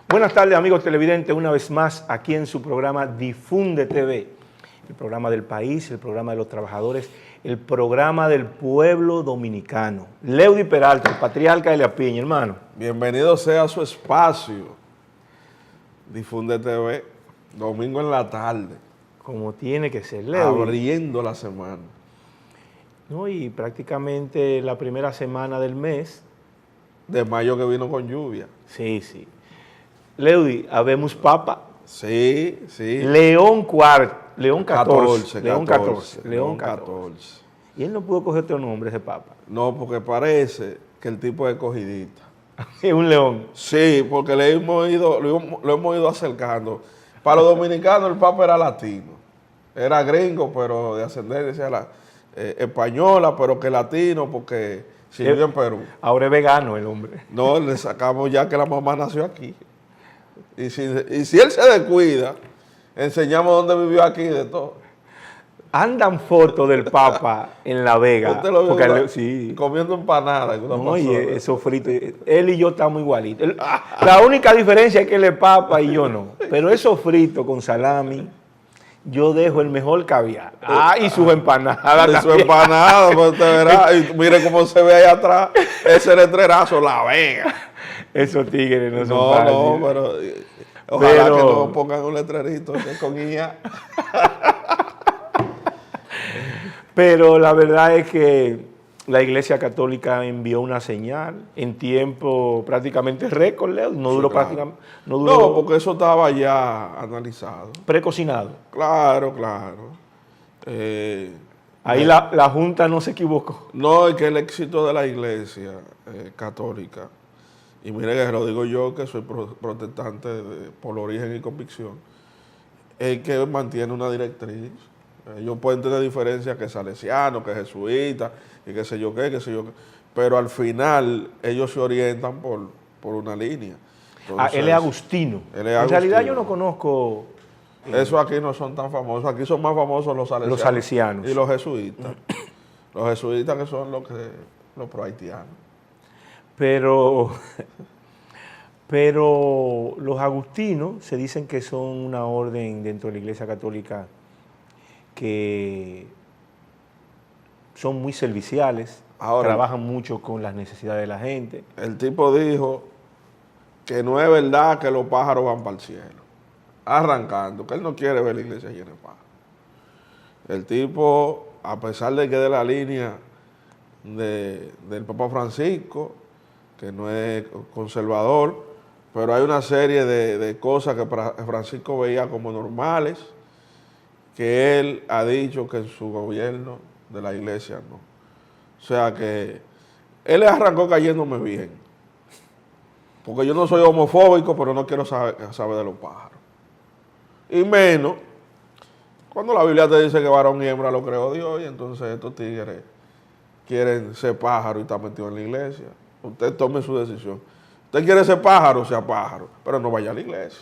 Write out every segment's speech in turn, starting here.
Buenas tardes, amigos televidentes, una vez más aquí en su programa Difunde TV, el programa del país, el programa de los trabajadores, el programa del pueblo dominicano. Leudy Peralta, el patriarca de La Piña, hermano. Bienvenido sea a su espacio, Difunde TV, domingo en la tarde, Como tiene que ser, Leudy. abriendo la semana. ¿No? Y prácticamente la primera semana del mes. De mayo que vino con lluvia. Sí. Leudy, habemos papa. Sí. León XIV. León 14. León 14. Y él no pudo coger otro nombre, ese papa. No, porque parece que el tipo es escogidita. Es un león. Sí, porque lo hemos ido acercando. Para los dominicanos el papa era latino. Era gringo, pero de ascendencia española, pero que latino porque sirvió en Perú. Ahora es vegano el hombre. No, le sacamos ya que la mamá nació aquí. Y si él se descuida, enseñamos dónde vivió aquí de todo. Andan fotos del Papa en La Vega. Usted lo vio Porque sí. comiendo empanadas. No, oye, eso frito. Él y yo estamos igualitos. La única diferencia es que él es Papa y yo no. Pero eso frito con salami, yo dejo el mejor caviar. Y sus empanadas. Y su empanada, pues usted verá. Y mire cómo se ve ahí atrás ese letrerazo, La Vega. Esos tigres no son fáciles. No, pero ojalá que no pongan un letrerito con IA. Pero la verdad es que la Iglesia Católica envió una señal en tiempo prácticamente récord, Leo. No duró prácticamente. No, porque eso estaba ya analizado. Precocinado. Claro. Ahí la Junta no se equivocó. No, es que el éxito de la Iglesia Católica, y mire que lo digo yo que soy protestante por origen y convicción, es que mantiene una directriz. Ellos pueden tener diferencias que salesianos, que jesuitas, y qué sé yo qué, pero al final ellos se orientan por una línea. Entonces, él es agustino. En realidad yo no conozco... Eso aquí no son tan famosos, aquí son más famosos los salesianos. Y los jesuitas. Los jesuitas que son los pro-haitianos. Pero los agustinos se dicen que son una orden dentro de la Iglesia Católica que son muy serviciales, trabajan mucho con las necesidades de la gente. El tipo dijo que no es verdad que los pájaros van para el cielo, arrancando, que él no quiere ver la iglesia llena de pájaros. El tipo, a pesar de que de la línea del Papa Francisco, que no es conservador, pero hay una serie de cosas que Francisco veía como normales, que él ha dicho que en su gobierno de la iglesia no. O sea que él arrancó cayéndome bien. Porque yo no soy homofóbico, pero no quiero saber de los pájaros. Y menos cuando la Biblia te dice que varón y hembra lo creó Dios, y entonces estos tigres quieren ser pájaro y están metidos en la iglesia. Usted tome su decisión. Usted quiere ser pájaro, sea pájaro, pero no vaya a la iglesia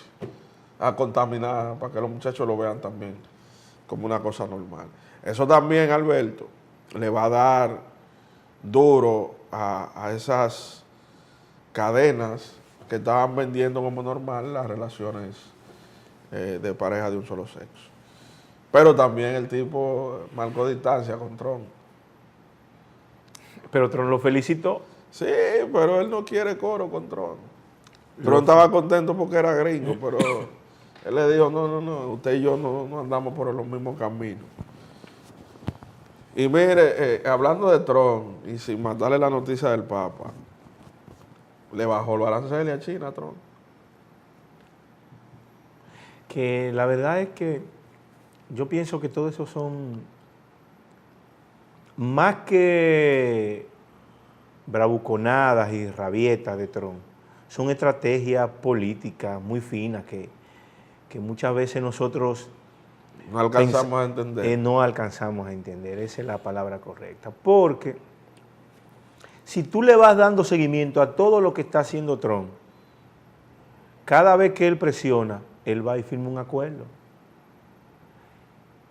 a contaminar para que los muchachos lo vean también como una cosa normal. Eso también, Alberto, le va a dar duro a esas cadenas que estaban vendiendo como normal las relaciones de pareja de un solo sexo. Pero también el tipo marcó distancia con Trump. Pero Trump lo felicitó. Sí, pero él no quiere coro con Trump. Trump estaba contento porque era gringo, pero él le dijo, no, usted y yo no andamos por los mismos caminos. Y mire, hablando de Trump, y sin mandarle la noticia del Papa, le bajó los aranceles a China, Trump. Que la verdad es que yo pienso que todo eso son más que bravuconadas y rabietas de Trump. Son estrategias políticas muy finas que muchas veces nosotros no alcanzamos a entender. No alcanzamos a entender, esa es la palabra correcta. Porque si tú le vas dando seguimiento a todo lo que está haciendo Trump, cada vez que él presiona, él va y firma un acuerdo.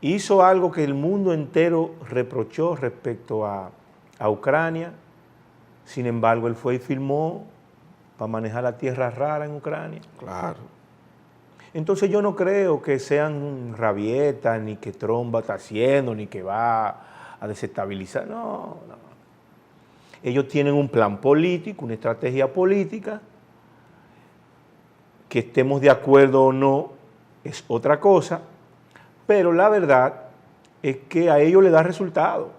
Hizo algo que el mundo entero reprochó respecto a Ucrania, sin embargo, él fue y firmó manejar la tierra rara en Ucrania. Claro. Entonces yo no creo que sean rabietas, ni que Trump va a estar haciendo, ni que va a desestabilizar. No, no. Ellos tienen un plan político, una estrategia política, que estemos de acuerdo o no es otra cosa, pero la verdad es que a ellos les da resultado.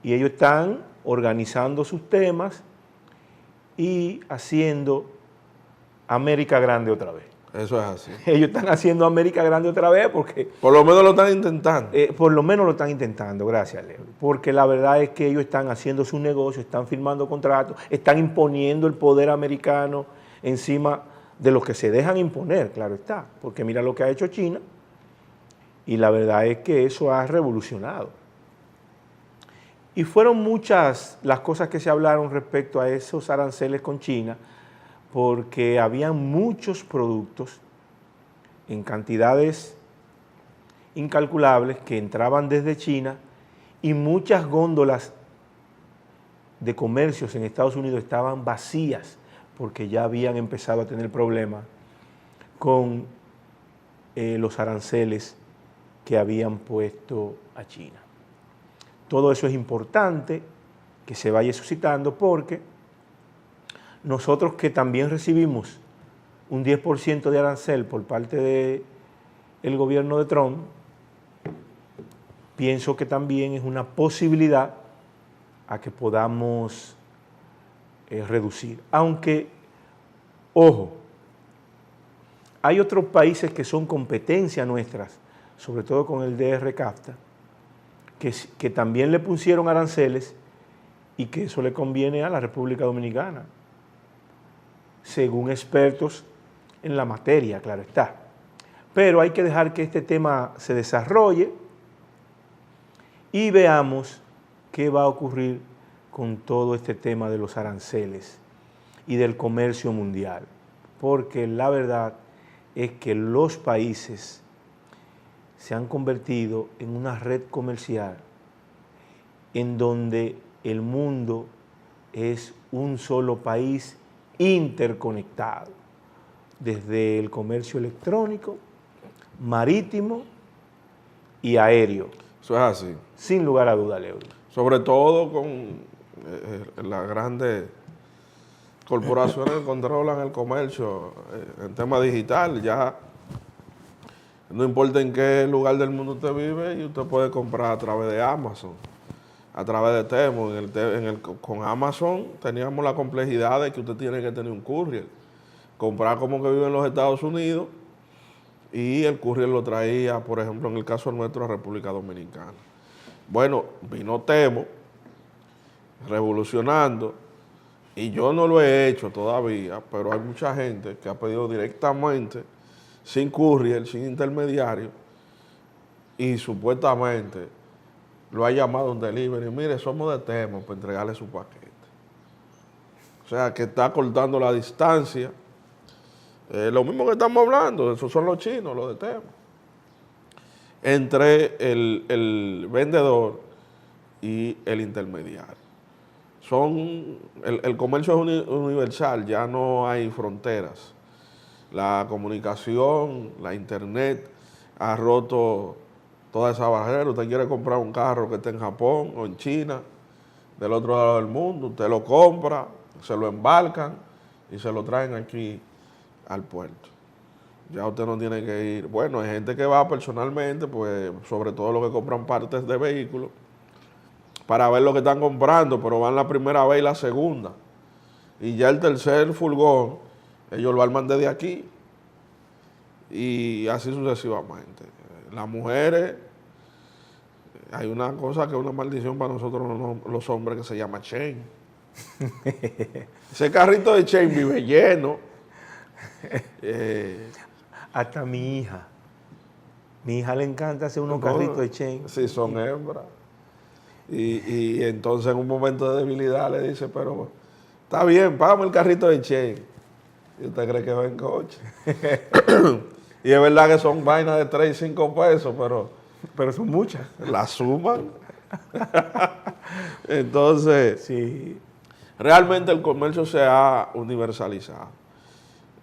Y ellos están organizando sus temas y haciendo América grande otra vez. Eso es así. Ellos están haciendo América grande otra vez porque... Por lo menos lo están intentando. por lo menos lo están intentando, gracias, Leo. Porque la verdad es que ellos están haciendo sus negocios, están firmando contratos, están imponiendo el poder americano encima de los que se dejan imponer, claro está. Porque mira lo que ha hecho China y la verdad es que eso ha revolucionado. Y fueron muchas las cosas que se hablaron respecto a esos aranceles con China, porque habían muchos productos en cantidades incalculables que entraban desde China y muchas góndolas de comercios en Estados Unidos estaban vacías porque ya habían empezado a tener problemas con los aranceles que habían puesto a China. Todo eso es importante que se vaya suscitando porque nosotros que también recibimos un 10% de arancel por parte del gobierno de Trump, pienso que también es una posibilidad a que podamos reducir. Aunque, ojo, hay otros países que son competencia nuestras, sobre todo con el DR-CAFTA, que también le pusieron aranceles y que eso le conviene a la República Dominicana, según expertos en la materia, claro está. Pero hay que dejar que este tema se desarrolle y veamos qué va a ocurrir con todo este tema de los aranceles y del comercio mundial. Porque la verdad es que los países se han convertido en una red comercial en donde el mundo es un solo país interconectado, desde el comercio electrónico, marítimo y aéreo. Eso es así. Sin lugar a duda, Leo. Sobre todo con las grandes corporaciones que controlan el comercio en tema digital. Ya no importa en qué lugar del mundo usted vive y usted puede comprar a través de Amazon, a través de Temu. Con Amazon teníamos la complejidad de que usted tiene que tener un courier, comprar como que vive en los Estados Unidos y el courier lo traía, por ejemplo, en el caso nuestro, a República Dominicana. Bueno, vino Temu revolucionando y yo no lo he hecho todavía, pero hay mucha gente que ha pedido directamente, sin courier, sin intermediario, y supuestamente lo ha llamado un delivery. Mire, somos de Temu para entregarle su paquete. O sea, que está cortando la distancia. Lo mismo que estamos hablando, esos son los chinos, los de Temu. Entre el vendedor y el intermediario. El comercio es universal, ya no hay fronteras. La comunicación, la internet ha roto toda esa barrera. Usted quiere comprar un carro que esté en Japón o en China, del otro lado del mundo, usted lo compra, se lo embarcan y se lo traen aquí al puerto. Ya usted no tiene que ir. Bueno, hay gente que va personalmente, pues sobre todo los que compran partes de vehículos, para ver lo que están comprando, pero van la primera vez y la segunda. Y ya el tercer furgón, ellos lo arman desde aquí. Y así sucesivamente. Las mujeres, hay una cosa que es una maldición para nosotros los hombres que se llama chain. Ese carrito de chain vive lleno. Hasta mi hija. Mi hija le encanta hacer unos carritos de chain. Sí, son hembras. Y entonces en un momento de debilidad le dice, pero está bien, págame el carrito de chain. Y usted cree que va en coche. Y es verdad que son vainas de 3 y 5 pesos, pero son muchas. La suman. Entonces, sí, realmente el comercio se ha universalizado.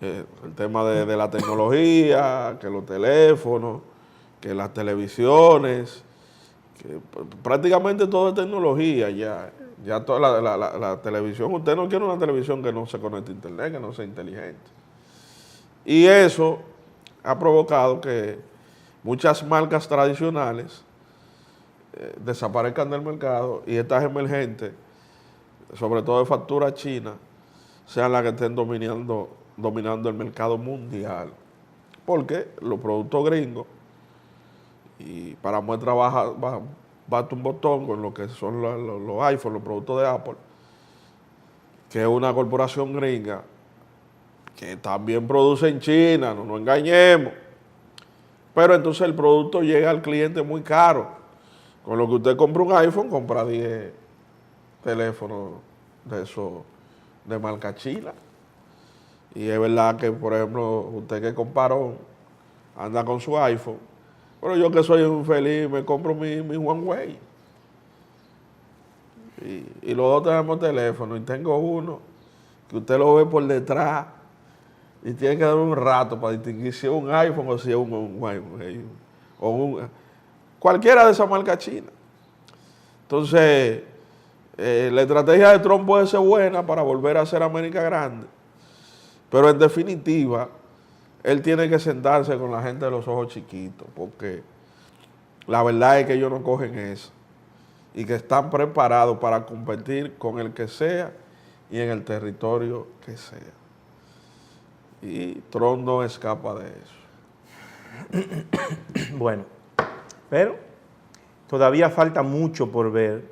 El tema de la tecnología, que los teléfonos, que las televisiones, que prácticamente todo es tecnología ya. Ya toda la televisión, usted no quiere una televisión que no se conecte a internet, que no sea inteligente. Y eso ha provocado que muchas marcas tradicionales desaparezcan del mercado y estas emergentes, sobre todo de factura china, sean las que estén dominando el mercado mundial. Porque los productos gringos, y para muestra basta un botón con lo que son los iPhones, los productos de Apple, que es una corporación gringa que también produce en China, no nos engañemos. Pero entonces el producto llega al cliente muy caro. Con lo que usted compra un iPhone, compra 10 teléfonos de esos de marca china. Y es verdad que, por ejemplo, usted que comparó, anda con su iPhone, pero yo que soy un feliz me compro mi Huawei. Y los dos tenemos teléfono y tengo uno que usted lo ve por detrás y tiene que dar un rato para distinguir si es un iPhone o si es un Huawei o cualquiera de esas marcas chinas. Entonces, la estrategia de Trump puede ser buena para volver a hacer América grande, pero en definitiva, él tiene que sentarse con la gente de los ojos chiquitos, porque la verdad es que ellos no cogen eso y que están preparados para competir con el que sea y en el territorio que sea. Y Trump no escapa de eso. Bueno, pero todavía falta mucho por ver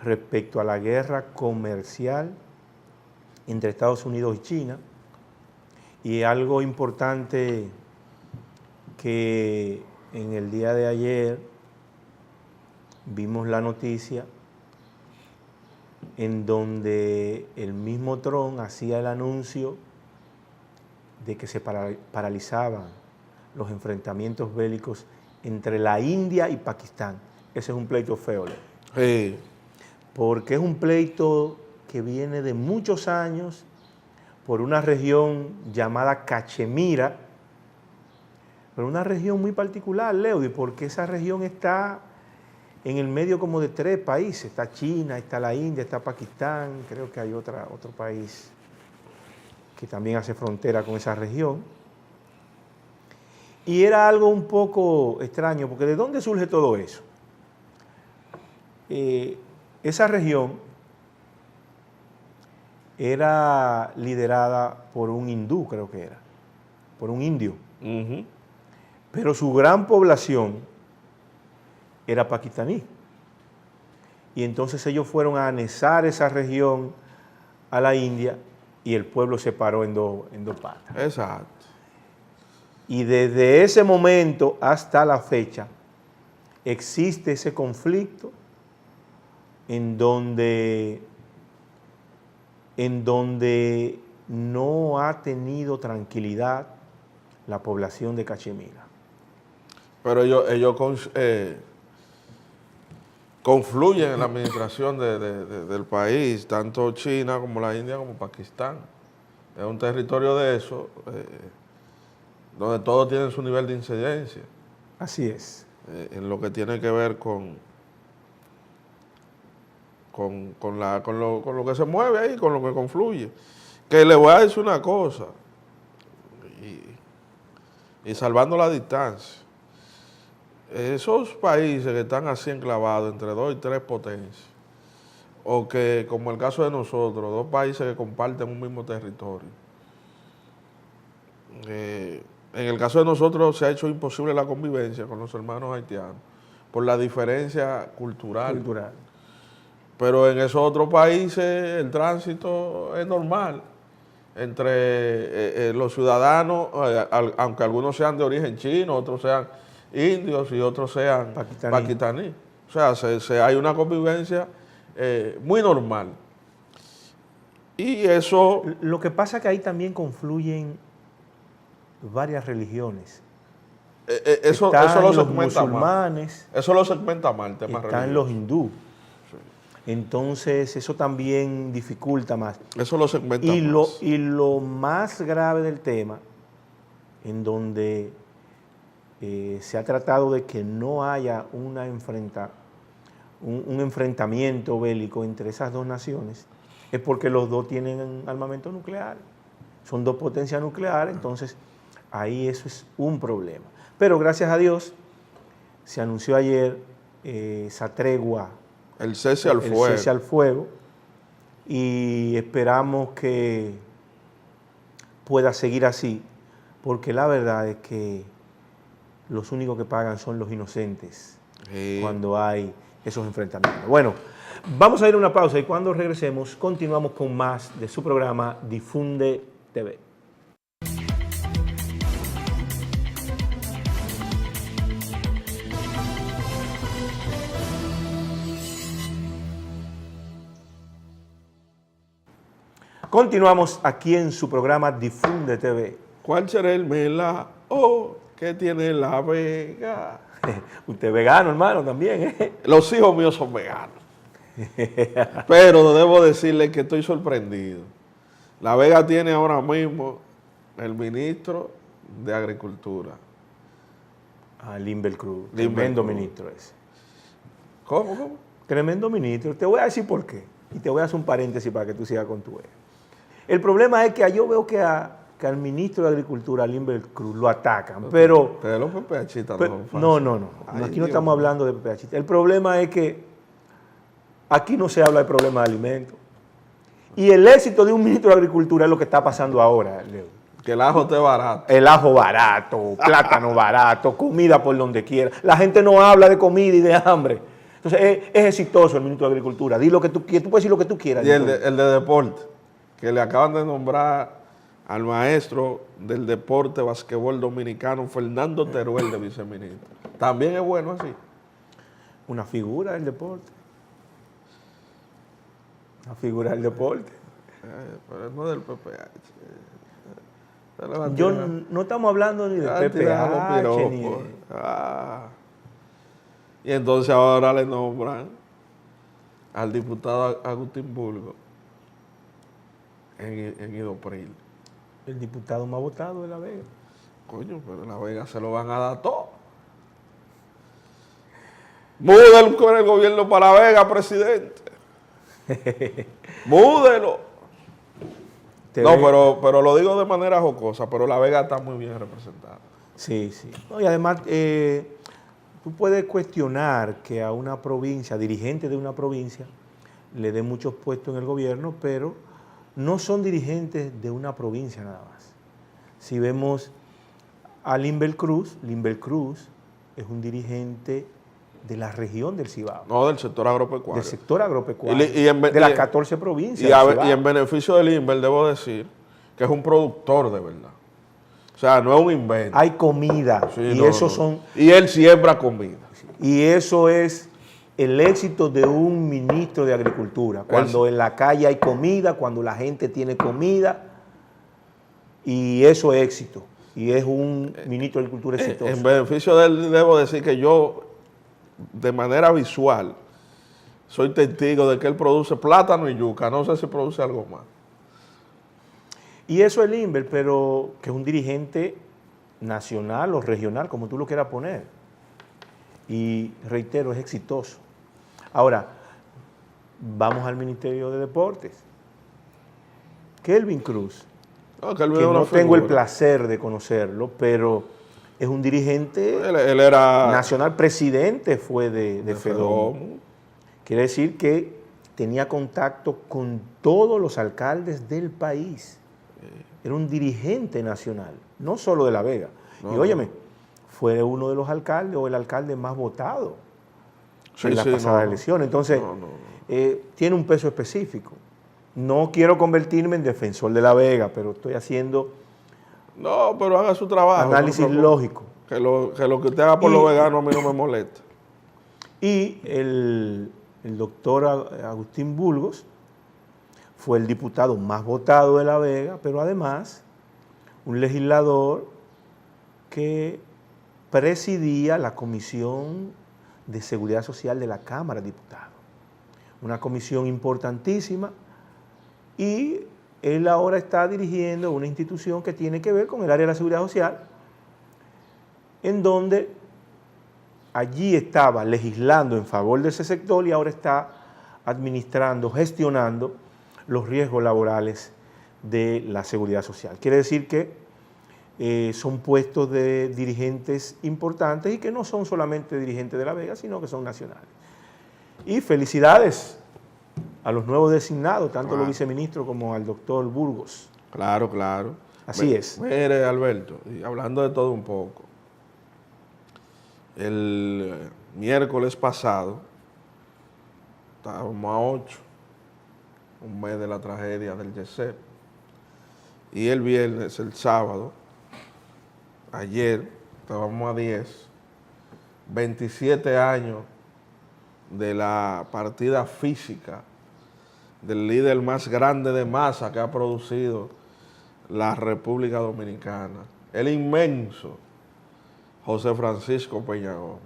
respecto a la guerra comercial entre Estados Unidos y China. Y algo importante que en el día de ayer vimos la noticia en donde el mismo Trump hacía el anuncio de que se paralizaban los enfrentamientos bélicos entre la India y Pakistán. Ese es un pleito feo, Leo. Sí. Porque es un pleito que viene de muchos años por una región llamada Cachemira, pero una región muy particular, Leudy, porque esa región está en el medio como de 3 países. Está China, está la India, está Pakistán, creo que hay otro país que también hace frontera con esa región. Y era algo un poco extraño, porque ¿de dónde surge todo eso? Esa región era liderada por un hindú, creo que era, por un indio. Uh-huh. Pero su gran población era pakistaní. Y entonces ellos fueron a anexar esa región a la India y el pueblo se paró en dos patas. Exacto. Y desde ese momento hasta la fecha existe ese conflicto en donde no ha tenido tranquilidad la población de Cachemira. Pero ellos confluyen en la administración del país, tanto China como la India como Pakistán. Es un territorio de eso, donde todos tienen su nivel de incidencia. Así es. En lo que tiene que ver con lo que se mueve ahí, con lo que confluye. Que le voy a decir una cosa, y salvando la distancia, esos países que están así enclavados entre 2 y 3 potencias, o que, como el caso de nosotros, 2 países que comparten un mismo territorio, en el caso de nosotros se ha hecho imposible la convivencia con los hermanos haitianos por la diferencia cultural. Pero en esos otros países el tránsito es normal entre los ciudadanos, aunque algunos sean de origen chino, otros sean indios y otros sean pakistaníes. O sea, hay una convivencia muy normal. Y eso... Lo que pasa es que ahí también confluyen varias religiones. Eso lo segmenta musulmanes, mal. Eso lo segmenta mal, el tema religioso. Están los hindúes. Sí. Entonces eso también dificulta más. Eso lo segmenta Y más. lo más grave del tema, en donde se ha tratado de que no haya un enfrentamiento bélico entre esas dos naciones, es porque los dos tienen armamento nuclear. Son dos potencias nucleares, entonces ahí eso es un problema. Pero gracias a Dios se anunció ayer esa tregua, El cese al fuego. el cese al fuego, y esperamos que pueda seguir así, porque la verdad es que los únicos que pagan son los inocentes Sí. cuando hay esos enfrentamientos. Bueno, vamos a ir a una pausa y cuando regresemos continuamos con más de su programa Difunde TV. Continuamos aquí en su programa Difunde TV. ¿Cuál será el melao que tiene La Vega? Usted es vegano, hermano, también, ¿eh? Los hijos míos son veganos. Pero debo decirle que estoy sorprendido. La Vega tiene ahora mismo el ministro de Agricultura. A Limber Cruz, Limber tremendo Cruz. ministro ese. ¿Cómo? Tremendo ministro. Te voy a decir por qué. Y te voy a hacer un paréntesis para que tú sigas con tu eje. El problema es que yo veo que al ministro de Agricultura, Limber Cruz, lo atacan, pero... Ustedes los PPHistas Pero- no son fáciles. no. Ay, Aquí no Dios estamos mío. hablando de PPH. El problema es que aquí no se habla de problema de alimentos. Y el éxito de un ministro de Agricultura es lo que está pasando ahora, Leo. Que el ajo esté barato. El ajo barato, plátano barato, comida por donde quiera. La gente no habla de comida y de hambre. Entonces es exitoso el ministro de Agricultura. Di lo que tú quieras, tú puedes decir lo que tú quieras. Y el de deporte, que le acaban de nombrar al maestro del deporte basquetbol dominicano, Fernando Teruel, de viceministro. También es bueno así. Una figura del deporte. Una figura del deporte. Pero no del PPH. No estamos hablando ni de PPH, ni de... Y entonces ahora le nombran al diputado Agustín Bulgo en Idopril. El diputado más votado de La Vega. Coño, pero en La Vega se lo van a dar todo. Múdelo con el gobierno para La Vega, presidente. Múdelo. Pero lo digo de manera jocosa, pero La Vega está muy bien representada. Sí. No, y además, tú puedes cuestionar que a una provincia, dirigente de una provincia, le den muchos puestos en el gobierno, pero no son dirigentes de una provincia nada más. Si vemos a Limber Cruz es un dirigente de la región del Cibao, No, del sector agropecuario. del sector agropecuario, Y de las 14 provincias Y, del Cibao. y en beneficio del Limber, debo decir que es un productor de verdad. O sea, no es un invento. Hay comida, Sí, y no, esos no. son... Y él siembra comida. Y eso es el éxito de un ministro de Agricultura. Cuando en la calle hay comida, cuando la gente tiene comida, y eso es éxito. Y es un ministro de Agricultura exitoso. En beneficio de él, debo decir que yo, de manera visual, soy testigo de que él produce plátano y yuca. No sé si produce algo más. Y eso es Limber, pero que es un dirigente nacional o regional, como tú lo quieras poner. Y reitero, es exitoso. Ahora, vamos al Ministerio de Deportes. Kelvin Cruz, No, que él que viene de no una tengo el figura. placer de conocerlo, pero es un dirigente Él era nacional, presidente fue de FEDOM. FEDOM. Quiere decir que tenía contacto con todos los alcaldes del país. Era un dirigente nacional, no solo de La Vega. No, Y óyeme, fue uno de los alcaldes o el alcalde más votado Sí, en la sí, pasada no. elección. Entonces, No. tiene un peso específico. No quiero convertirme en defensor de La Vega, pero estoy haciendo No, pero haga su trabajo. análisis no se preocupe. lógico. Que lo que usted haga por Y- los veganos a mí no me molesta. Y el doctor Agustín Bulgos fue el diputado más votado de La Vega, pero además un legislador que presidía la Comisión de Seguridad Social de la Cámara de Diputados. una comisión importantísima, y él ahora está dirigiendo una institución que tiene que ver con el área de la seguridad social, en donde allí estaba legislando en favor de ese sector y ahora está administrando, gestionando los riesgos laborales de la seguridad social. Quiere decir que son puestos de dirigentes importantes y que no son solamente dirigentes de La Vega, sino que son nacionales. Y felicidades a los nuevos designados, tanto los viceministros como al doctor Burgos. Claro, claro. Así es. Mire, Alberto, y hablando de todo un poco, el miércoles pasado, estábamos a 8, un mes de la tragedia del YESEP, y el viernes, el sábado, ayer, estábamos a 10, 27 años de la partida física del líder más grande de masa que ha producido la República Dominicana, el inmenso José Francisco Peña Gómez.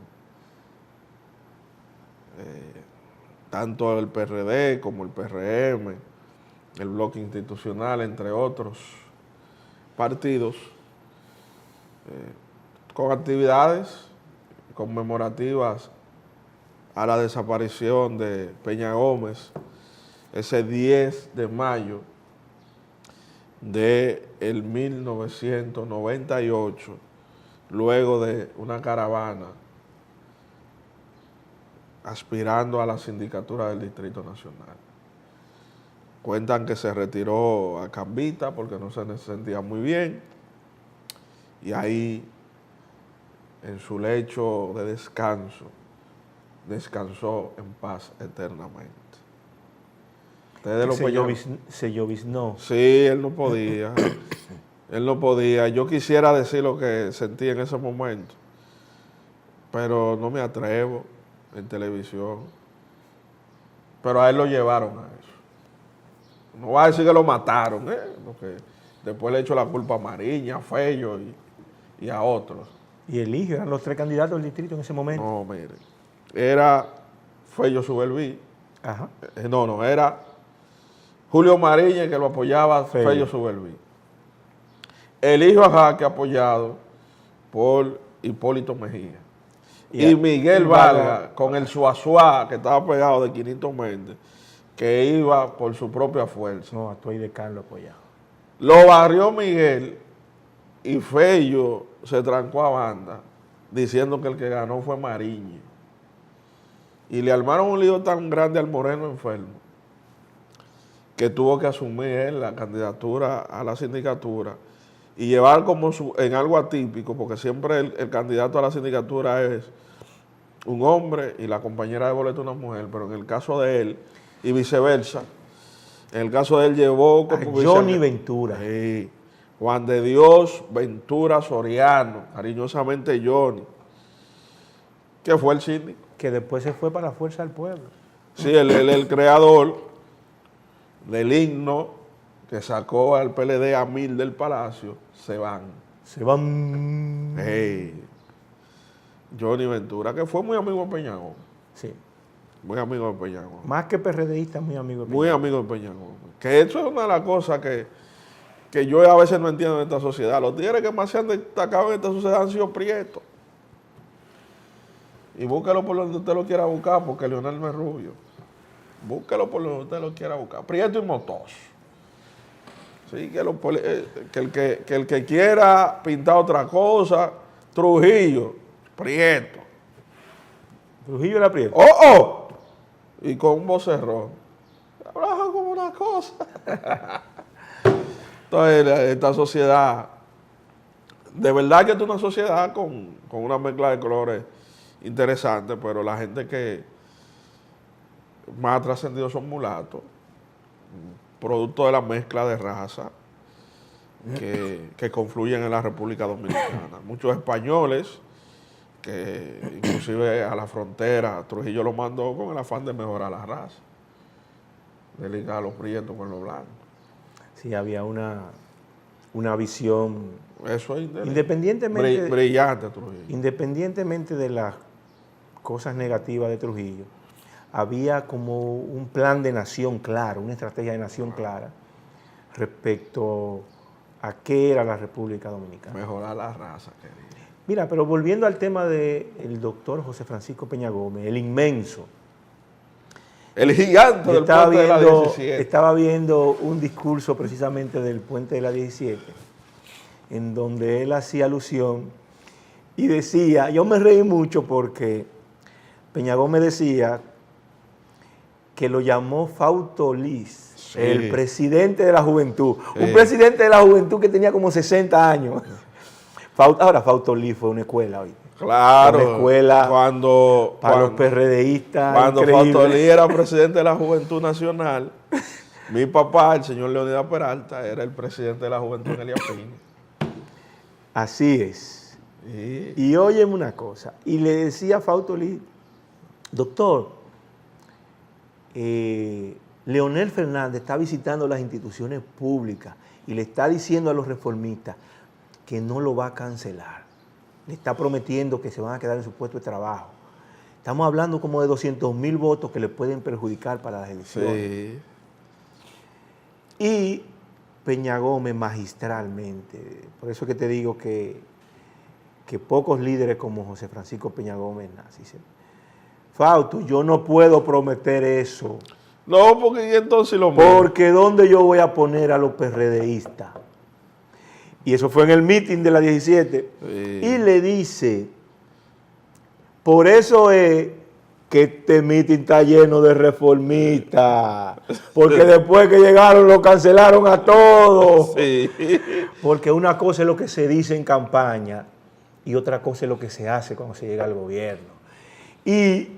Tanto el PRD como el PRM, el Bloque Institucional, entre otros partidos, con actividades conmemorativas a la desaparición de Peña Gómez, ese 10 de mayo del 1998, luego de una caravana aspirando a la sindicatura del Distrito Nacional. Cuentan que se retiró a Cambita porque no se sentía muy bien, y ahí, en su lecho de descanso, descansó en paz eternamente. Se lloviznó. Sí, él no podía. Él no podía. Yo quisiera decir lo que sentí en ese momento, pero no me atrevo en televisión. Pero a él lo llevaron a eso. No va a decir que lo mataron, porque después le echó la culpa a Mariña, a Fello y a otros. ¿Y Eligio eran los 3 candidatos del distrito en ese momento? No, mire. Era Fello Suberví. Ajá. No, era Julio Mariña, que lo apoyaba Fello Suberví. Eligio Ajaque, apoyado por Hipólito Mejía. Y Miguel Vargas, con el Suazua, que estaba pegado de 500 Méndez, que iba por su propia fuerza. No, Atuay de Carlos apoyado. Lo barrió Miguel y Fello se trancó a banda diciendo que el que ganó fue Mariña. Y le armaron un lío tan grande al Moreno enfermo que tuvo que asumir él la candidatura a la sindicatura y llevar como en algo atípico, porque siempre el candidato a la sindicatura es un hombre y la compañera de boleta una mujer, pero en el caso de él, y viceversa, en el caso de él llevó como Johnny Ventura. Sí, Juan de Dios Ventura Soriano, cariñosamente Johnny, que fue el síndico. Que después se fue para la Fuerza del Pueblo. Sí, el creador del himno que sacó al PLD a 1000 del Palacio, se van. Hey. Johnny Ventura, que fue muy amigo de Peña Gómez. Sí. Muy amigo de Peña Gómez. Más que PRDista, muy amigo de Peña Muy amigo de Peña Gómez. Que eso es una de las cosas que yo a veces no entiendo en esta sociedad. Los tigres que más se han destacado en esta sociedad han sido prietos. Y búsquelo por donde usted lo quiera buscar, porque Leonel no es rubio. Búsquelo por donde usted lo quiera buscar. Prieto y motoso. Sí, que el que quiera pintar otra cosa, Trujillo, prieto. Trujillo era prieto. ¡Oh! Y con un vocerrón. Hablaja como una cosa. Entonces, esta sociedad, de verdad que es una sociedad con una mezcla de colores interesante, pero la gente que más ha trascendido son mulatos, producto de la mezcla de raza que confluyen en la República Dominicana. Muchos españoles que inclusive a la frontera Trujillo lo mandó con el afán de mejorar la raza, de ligar a los prietos con los blancos. Sí, había una visión. Eso es independientemente, brillante, Trujillo. Independientemente de las cosas negativas de Trujillo, había como un plan de nación claro, una estrategia de nación clara respecto a qué era la República Dominicana. Mejorar la raza, querido. Mira, pero volviendo al tema del doctor José Francisco Peña Gómez, el inmenso. El gigante del puente de la 17. Estaba viendo un discurso precisamente del puente de la 17, en donde él hacía alusión y decía, yo me reí mucho porque Peña Gómez decía que lo llamó Fausto Liz, sí, el presidente de la juventud. Sí. Un presidente de la juventud que tenía como 60 años. Ahora Fausto Liz fue una escuela hoy. Claro, una escuela para los PRDistas. Cuando Fausto Liz era presidente de la Juventud Nacional, mi papá, el señor Leonidas Peralta, era el presidente de la Juventud en Elías Piña. Así es. Sí. Y óyeme una cosa, y le decía a Fausto Liz, doctor, Leonel Fernández está visitando las instituciones públicas y le está diciendo a los reformistas que no lo va a cancelar. Le está prometiendo que se van a quedar en su puesto de trabajo. Estamos hablando como de 200,000 votos que le pueden perjudicar para las elecciones. Sí. Y Peña Gómez magistralmente, por eso que te digo que pocos líderes como José Francisco Peña Gómez nacen. Fausto, yo no puedo prometer eso. No, porque entonces lo mismo. Porque ¿dónde yo voy a poner a los PRDistas? Y eso fue en el meeting de la 17. Sí. Y le dice, por eso es que este meeting está lleno de reformistas. Porque después que llegaron lo cancelaron a todos. Sí. Porque una cosa es lo que se dice en campaña y otra cosa es lo que se hace cuando se llega al gobierno. Y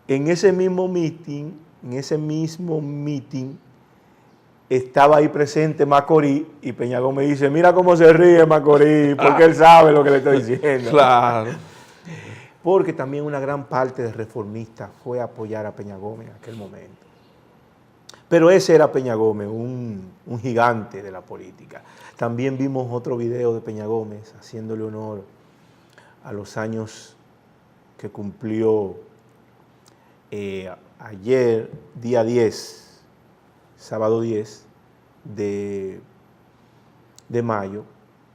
en ese mismo meeting, estaba ahí presente Macorís y Peña Gómez dice, mira cómo se ríe Macorís, porque él sabe lo que le estoy diciendo. Claro. Porque también una gran parte de reformistas fue a apoyar a Peña Gómez en aquel momento. Pero ese era Peña Gómez, un gigante de la política. También vimos otro video de Peña Gómez haciéndole honor a los años que cumplió ayer, día 10, sábado 10 de mayo,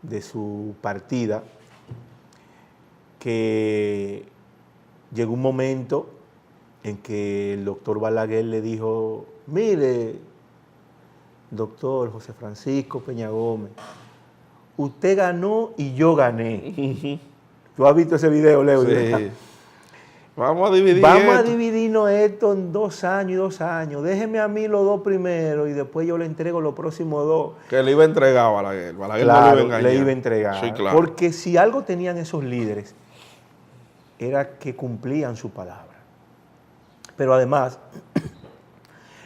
de su partida, que llegó un momento en que el doctor Balaguer le dijo, mire, doctor José Francisco Peña Gómez, usted ganó y yo gané. ¿Tú has visto ese video, Leo? Sí. Vamos a dividirnos esto en 2 años y 2 años. Déjeme a mí los 2 primeros y después yo le entrego los próximos 2. Que le iba a entregar a Balaguer. Balaguer claro, no le iba a engañar. Le iba a entregar. Sí, claro. Porque si algo tenían esos líderes, era que cumplían su palabra. Pero además,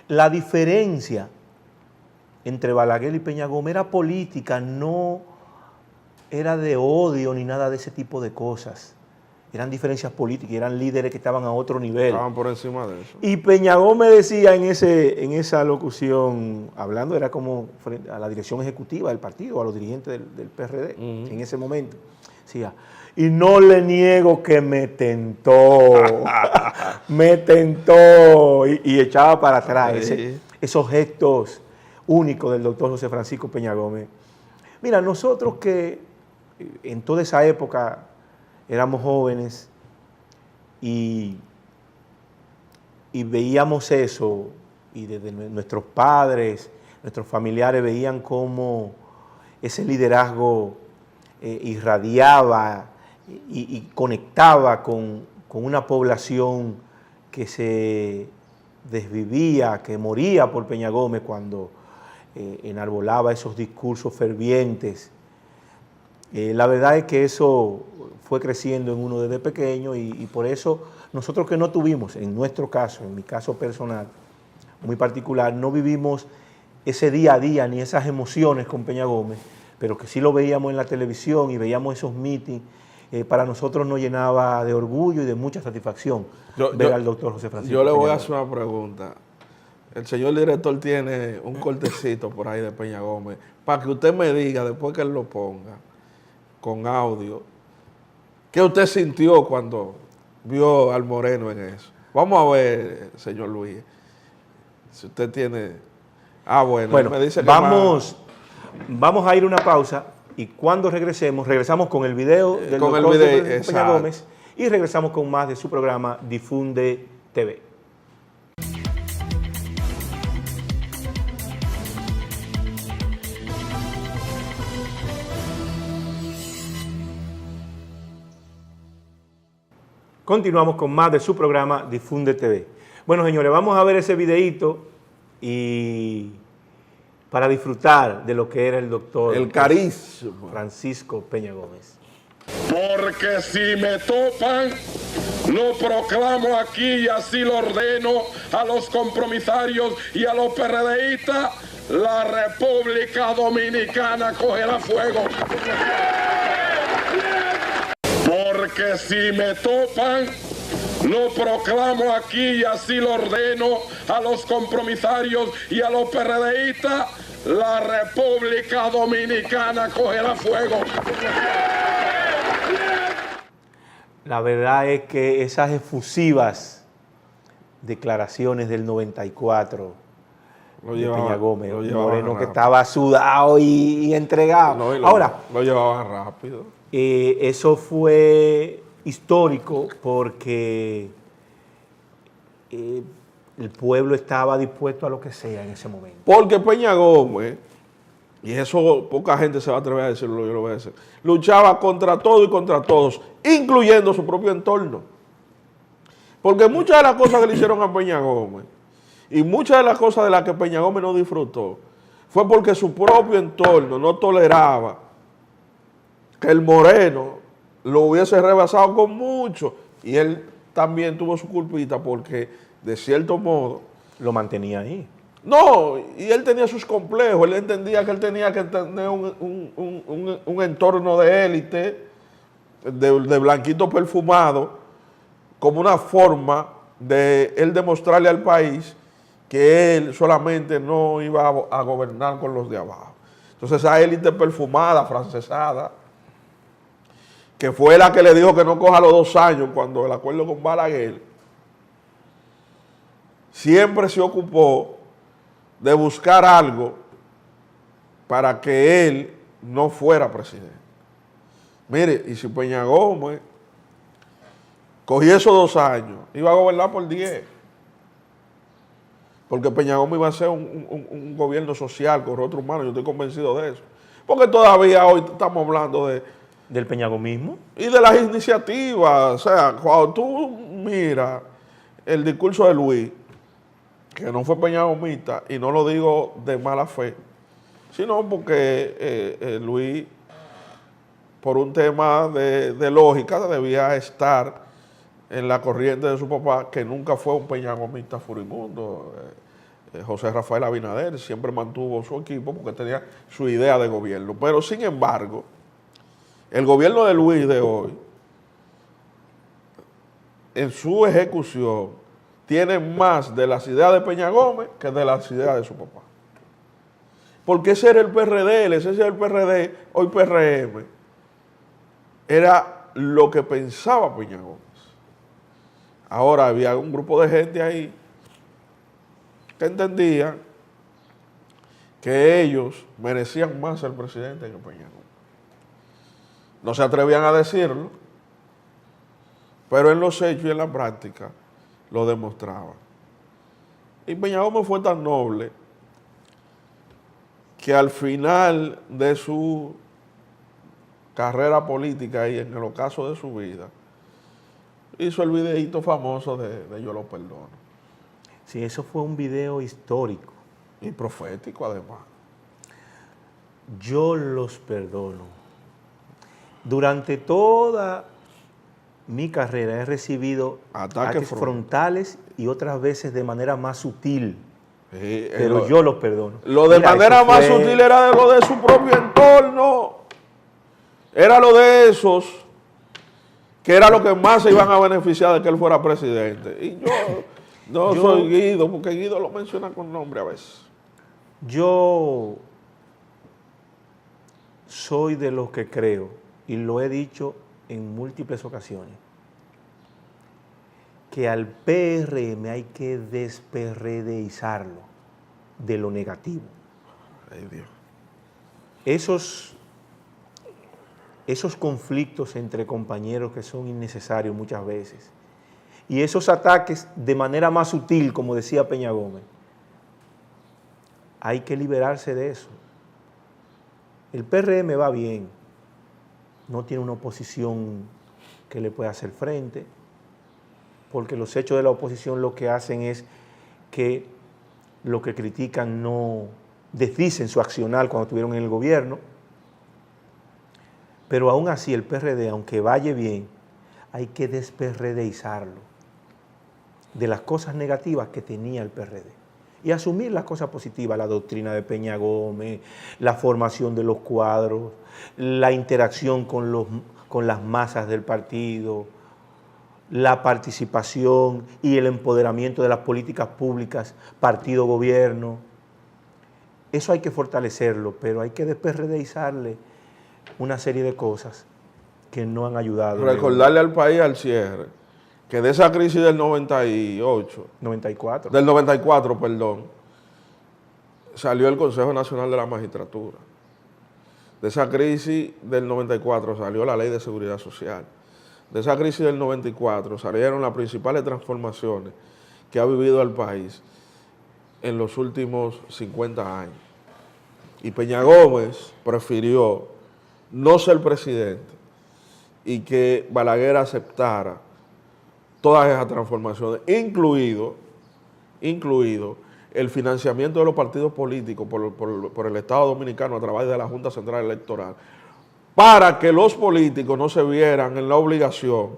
la diferencia entre Balaguer y Peña Gómez era política, no era de odio ni nada de ese tipo de cosas. Eran diferencias políticas, eran líderes que estaban a otro nivel. Estaban por encima de eso. Y Peña Gómez decía en esa locución, hablando, era como a la dirección ejecutiva del partido, a los dirigentes del PRD, en ese momento. Decía, y no le niego que me tentó, y echaba para atrás esos gestos únicos del doctor José Francisco Peña Gómez. Mira, nosotros que en toda esa época éramos jóvenes y veíamos eso, y desde nuestros padres, nuestros familiares veían cómo ese liderazgo irradiaba y conectaba con una población que se desvivía, que moría por Peña Gómez cuando enarbolaba esos discursos fervientes. La verdad es que eso fue creciendo en uno desde pequeño y por eso nosotros que no tuvimos, en nuestro caso, en mi caso personal, muy particular, no vivimos ese día a día ni esas emociones con Peña Gómez, pero que sí lo veíamos en la televisión y veíamos esos meetings, para nosotros nos llenaba de orgullo y de mucha satisfacción ver al doctor José Francisco. Yo le voy a hacer una pregunta. El señor director tiene un cortecito por ahí de Peña Gómez, para que usted me diga, después que él lo ponga, con audio, ¿qué usted sintió cuando vio al Moreno en eso? Vamos a ver, señor Luis, si usted tiene... bueno, Bueno, me dice que vamos a ir a una pausa y cuando regresamos con el video del con el doctor video, Peña exacto. Gómez y regresamos con más de su programa Difunde TV. Continuamos con más de su programa Difunde TV. Bueno, señores, vamos a ver ese videíto y para disfrutar de lo que era el doctor el carisma Francisco Peña Gómez. Porque si me topan, lo proclamo aquí y así lo ordeno a los compromisarios y a los PRDistas, la República Dominicana cogerá fuego. Porque si me topan, lo proclamo aquí y así lo ordeno a los compromisarios y a los PRDistas, la República Dominicana cogerá fuego. La verdad es que esas efusivas declaraciones del 94 de Peña Gómez, Moreno que estaba sudado y entregado. Ahora, lo llevaban rápido. Eso fue histórico porque el pueblo estaba dispuesto a lo que sea en ese momento. Porque Peña Gómez, y eso poca gente se va a atrever a decirlo, yo lo voy a decir, luchaba contra todo y contra todos, incluyendo su propio entorno. Porque muchas de las cosas que le hicieron a Peña Gómez y muchas de las cosas de las que Peña Gómez no disfrutó fue porque su propio entorno no toleraba que el Moreno lo hubiese rebasado con mucho, y él también tuvo su culpita porque de cierto modo Lo mantenía ahí. no, y él tenía sus complejos, él entendía que él tenía que tener un entorno de élite, de blanquito perfumado, como una forma de él demostrarle al país que él solamente no iba a gobernar con los de abajo. Entonces esa élite perfumada, francesada, que fue la que le dijo que no coja los 2 años cuando el acuerdo con Balaguer, siempre se ocupó de buscar algo para que él no fuera presidente. Mire, y si Peña Gómez cogía esos 2 años, iba a gobernar por 10. Porque Peña Gómez iba a ser un gobierno social con rostro humano, yo estoy convencido de eso. Porque todavía hoy estamos hablando ¿Del peñagomismo? y de las iniciativas. O sea, cuando tú miras el discurso de Luis, que no fue peñagomista, y no lo digo de mala fe, sino porque Luis, por un tema de lógica, debía estar en la corriente de su papá, que nunca fue un peñagomista furibundo. José Rafael Abinader siempre mantuvo su equipo porque tenía su idea de gobierno. Pero sin embargo, el gobierno de Luis de hoy, en su ejecución, tiene más de las ideas de Peña Gómez que de las ideas de su papá. Porque ese era el PRD, ese era el PRD, hoy PRM. Era lo que pensaba Peña Gómez. Ahora había un grupo de gente ahí que entendía que ellos merecían más ser presidente que Peña Gómez. No se atrevían a decirlo, pero en los hechos y en la práctica lo demostraban. Y Peña Gómez fue tan noble que al final de su carrera política y en el ocaso de su vida, hizo el videíto famoso de Yo lo perdono. Sí, eso fue un video histórico. Y profético además. Yo los perdono. Durante toda mi carrera he recibido ataques frontales y otras veces de manera más sutil. Pero yo los perdono. Lo de manera más sutil era de lo de su propio entorno. Era lo de esos que era lo que más se iban a beneficiar de que él fuera presidente. Y yo soy Guido, porque Guido lo menciona con nombre a veces. Yo soy de los que creo, y lo he dicho en múltiples ocasiones, que al PRM hay que desperredeizarlo de lo negativo. Ay, Dios. Esos conflictos entre compañeros que son innecesarios muchas veces, y esos ataques de manera más sutil, como decía Peña Gómez, hay que liberarse de eso. El PRM va bien, no tiene una oposición que le pueda hacer frente, porque los hechos de la oposición lo que hacen es que lo que critican no desdicen su accionar cuando estuvieron en el gobierno, pero aún así el PRD, aunque vaya bien, hay que desperredeizarlo de las cosas negativas que tenía el PRD y asumir las cosas positivas, la doctrina de Peña Gómez, la formación de los cuadros, la interacción con las masas del partido, la participación y el empoderamiento de las políticas públicas, partido-gobierno. Eso hay que fortalecerlo, pero hay que desperredeizarle una serie de cosas que no han ayudado. Recordarle al país al cierre que de esa crisis del 94, del 94, perdón, salió el Consejo Nacional de la Magistratura. De esa crisis del 94 salió la Ley de Seguridad Social. De esa crisis del 94 salieron las principales transformaciones que ha vivido el país en los últimos 50 años. Y Peña Gómez prefirió no ser presidente y que Balaguer aceptara todas esas transformaciones, incluido el financiamiento de los partidos políticos por el Estado Dominicano a través de la Junta Central Electoral, para que los políticos no se vieran en la obligación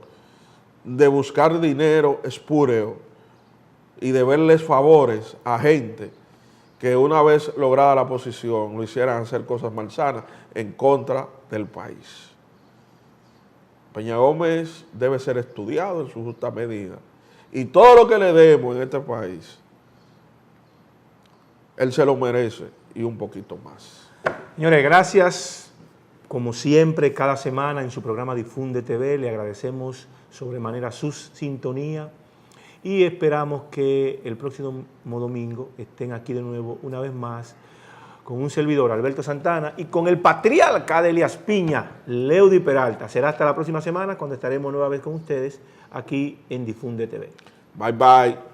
de buscar dinero espúreo y de verles favores a gente que una vez lograda la posición lo hicieran hacer cosas malsanas en contra del país. Peña Gómez debe ser estudiado en su justa medida. Y todo lo que le demos en este país, él se lo merece y un poquito más. Señores, gracias. Como siempre, cada semana en su programa Difunde TV, le agradecemos sobremanera su sintonía y esperamos que el próximo domingo estén aquí de nuevo una vez más con un servidor, Alberto Santana, y con el patriarca de Elías Piña, Leudy Peralta. Será hasta la próxima semana cuando estaremos nueva vez con ustedes aquí en Difunde TV. Bye, bye.